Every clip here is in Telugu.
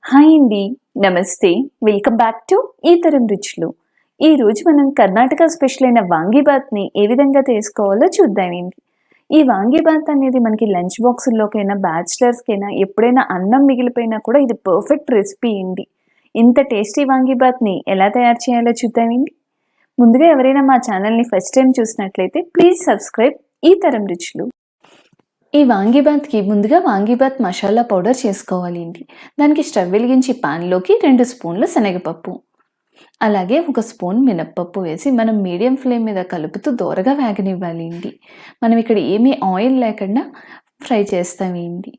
హాయ్ అండి, నమస్తే. వెల్కమ్ బ్యాక్ టు ఈతరం రుచులు. ఈరోజు మనం కర్ణాటక స్పెషల్ అయిన వాంగి బాత్ని ఏ విధంగా చేసుకోవాలో చూద్దామండి. ఈ వాంగి బాత్ అనేది మనకి లంచ్ బాక్సుల్లోకైనా, బ్యాచిలర్స్కైనా ఎప్పుడైనా అన్నం మిగిలిపోయినా కూడా ఇది పర్ఫెక్ట్ రెసిపీ అండి. ఇంత టేస్టీ వాంగి బాత్ని ఎలా తయారు చేయాలో చూద్దామండి. ముందుగా ఎవరైనా మా ఛానల్ని ఫస్ట్ టైం చూసినట్లయితే ప్లీజ్ సబ్స్క్రైబ్ ఈతరం రుచులు. ఈ వాంగిబాత్కి ముందుగా వాంగిబాత్ మసాలా పౌడర్ చేసుకోవాలి అండి. దానికి స్టవ్ వెలిగించి పాన్లోకి 2 స్పూన్ల శనగపప్పు, అలాగే 1 స్పూన్ మినప్పప్పు వేసి మనం మీడియం ఫ్లేమ్ మీద కలుపుతూ దోరగా వేగనివ్వాలి అండి. మనం ఇక్కడ ఏమీ ఆయిల్ లేకుండా ఫ్రై చేస్తామండి.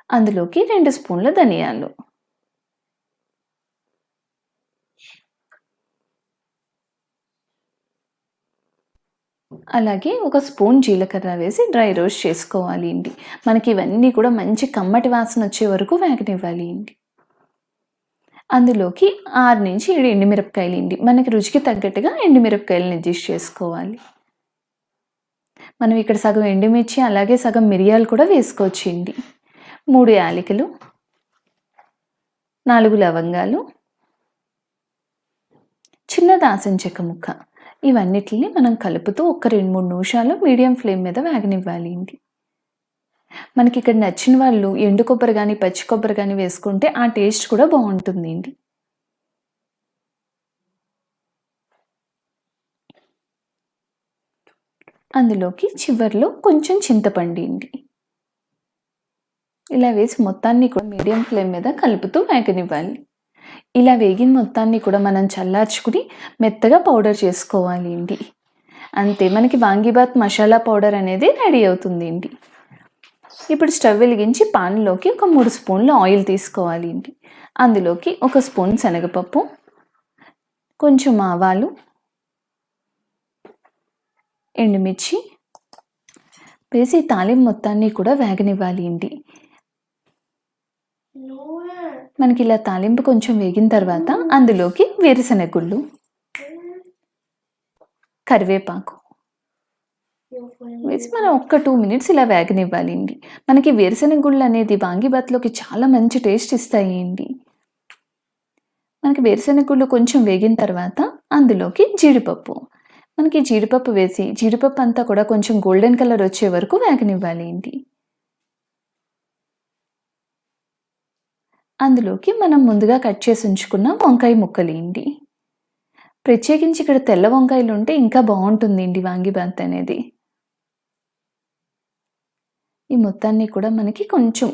అందులోకి 2 స్పూన్ల ధనియాలు, అలాగే 1 స్పూన్ జీలకర్ర వేసి డ్రై రోస్ట్ చేసుకోవాలి అండి. మనకి ఇవన్నీ కూడా మంచి కమ్మటి వాసన వచ్చే వరకు వేగనివ్వాలి అండి. అందులోకి 6 నుంచి 7 ఎండుమిరపకాయలు అండి. మనకి రుచికి తగ్గట్టుగా ఎండుమిరపకాయలను అడ్జస్ట్ చేసుకోవాలి. మనం ఇక్కడ సగం ఎండుమిర్చి అలాగే సగం మిరియాలు కూడా వేసుకోవచ్చండి. 3 యాలకులు, 4 లవంగాలు, చిన్న దాల్చిన చెక్క ముక్క, ఇవన్నిటిని మనం కలుపుతూ ఒక 2-3 నిమిషాలు మీడియం ఫ్లేమ్ మీద వేగనివ్వాలి అండి. మనకి ఇక్కడ నచ్చిన వాళ్ళు ఎండు కొబ్బరి కానీ పచ్చి కొబ్బరి కానీ వేసుకుంటే ఆ టేస్ట్ కూడా బాగుంటుంది అండి. అందులోకి చివర్లో కొంచెం చింతపండు అండి. ఇలా వేసి మొత్తాన్ని కూడా మీడియం ఫ్లేమ్ మీద కలుపుతూ వేగనివ్వాలి. ఇలా వేగిన మొత్తాన్ని కూడా మనం చల్లార్చుకుని మెత్తగా పౌడర్ చేసుకోవాలి అండి. అంతే, మనకి వాంగిబాత్ మసాలా పౌడర్ అనేది రెడీ అవుతుంది అండి. ఇప్పుడు స్టవ్ వెలిగించి పాన్లోకి ఒక 3 స్పూన్ల ఆయిల్ తీసుకోవాలి అండి. అందులోకి 1 స్పూన్ శనగపప్పు, కొంచెం ఆవాలు, ఎండుమిర్చి వేసి తాలింపు మొత్తాన్ని కూడా వేగనివ్వాలి అండి. మనకి ఇలా తాలింపు కొంచెం వేగిన తర్వాత అందులోకి వేరుశనగ గుళ్ళు, కరివేపాకు వేసి మనం 2 మినిట్స్ ఇలా వేగనివ్వాలి అండి. మనకి వేరుశనగ గుళ్ళు అనేది వాంగిబాత్లోకి చాలా మంచి టేస్ట్ ఇస్తాయి అండి. మనకి వేరుశనగ గుళ్ళు కొంచెం వేగిన తర్వాత అందులోకి జీడిపప్పు, మనకి జీడిపప్పు వేసి జీడిపప్పు అంతా కూడా కొంచెం గోల్డెన్ కలర్ వచ్చే వరకు వేగనివ్వాలి అండి. అందులోకి మనం ముందుగా కట్ చేసి ఉంచుకున్న వంకాయ ముక్కలు అండి. ప్రత్యేకించి ఇక్కడ తెల్ల వంకాయలు ఉంటే ఇంకా బాగుంటుంది అండి వాంగిబాత్ అనేది. ఈ మొత్తాన్ని కూడా మనకి కొంచెం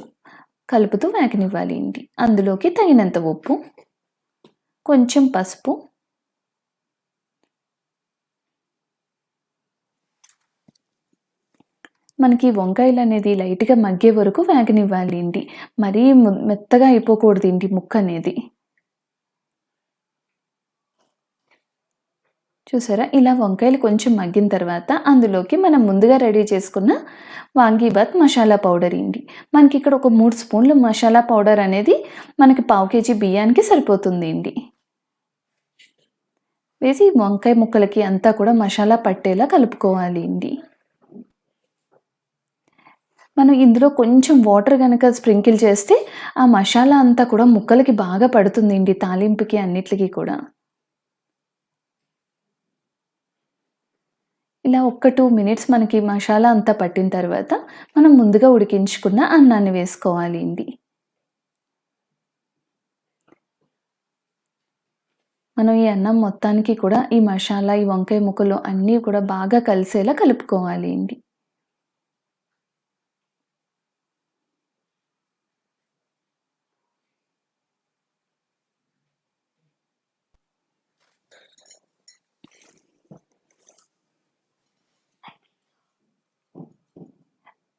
కలుపుతూ వేగనివ్వాలి అండి. అందులోకి తగినంత ఉప్పు, కొంచెం పసుపు, మనకి వంకాయలు అనేది లైట్గా మగ్గే వరకు వేగనివ్వాలి అండి. మరీ మెత్తగా అయిపోకూడదు అండి ముక్క అనేది. చూసారా, ఇలా వంకాయలు కొంచెం మగ్గిన తర్వాత అందులోకి మనం ముందుగా రెడీ చేసుకున్న వాంగిబాత్ మసాలా పౌడర్ అండి. మనకి ఇక్కడ ఒక 3 స్పూన్ల మసాలా పౌడర్ అనేది మనకి 1/2 కేజీ బియ్యానికి సరిపోతుంది అండి. వేసి వంకాయ ముక్కలకి అంతా కూడా మసాలా పట్టేలా కలుపుకోవాలి అండి. మనం ఇందులో కొంచెం వాటర్ కనుక స్ప్రింకిల్ చేస్తే ఆ మసాలా అంతా కూడా ముక్కలకి బాగా పడుతుంది అండి, తాలింపుకి అన్నిటికీ కూడా. ఇలా 2 మినిట్స్ మనకి మసాలా అంతా పట్టిన తర్వాత మనం ముందుగా ఉడికించుకున్న అన్నాన్ని వేసుకోవాలి అండి. మనం ఈ అన్నం మొత్తానికి కూడా ఈ మసాలా, ఈ వంకాయ ముక్కలు అన్నీ కూడా బాగా కలిసేలా కలుపుకోవాలి అండి.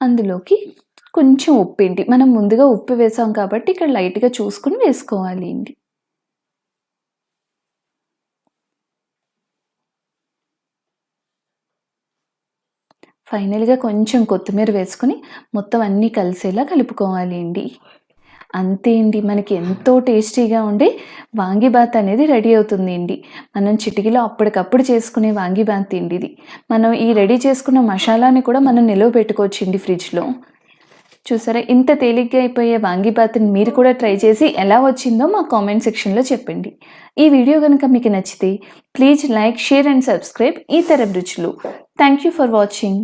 అందులోకి కొంచెం ఉప్పు ఏంటి, మనం ముందుగా ఉప్పు వేసాం కాబట్టి ఇక్కడ లైట్గా చూసుకుని వేసుకోవాలి అండి. ఫైనల్గా కొంచెం కొత్తిమీర వేసుకొని మొత్తం అన్నీ కలిసేలా కలుపుకోవాలి అండి. అంతే అండి, మనకి ఎంతో టేస్టీగా ఉండే వాంగిబాత్ అనేది రెడీ అవుతుంది అండి. మనం చిటికలో అప్పటికప్పుడు చేసుకునే వాంగిబాత్ అండి ఇది. మనం ఈ రెడీ చేసుకున్న మసాలాని కూడా మనం నిలవ పెట్టుకోవచ్చు అండి ఫ్రిడ్జ్లో. చూసారా, ఇంత తేలిగ్గా అయిపోయే వాంగి బాత్ని మీరు కూడా ట్రై చేసి ఎలా వచ్చిందో మా కామెంట్ సెక్షన్లో చెప్పండి. ఈ వీడియో కనుక మీకు నచ్చితే please like, share and subscribe ఈతరం రుచులు. Thank you for watching.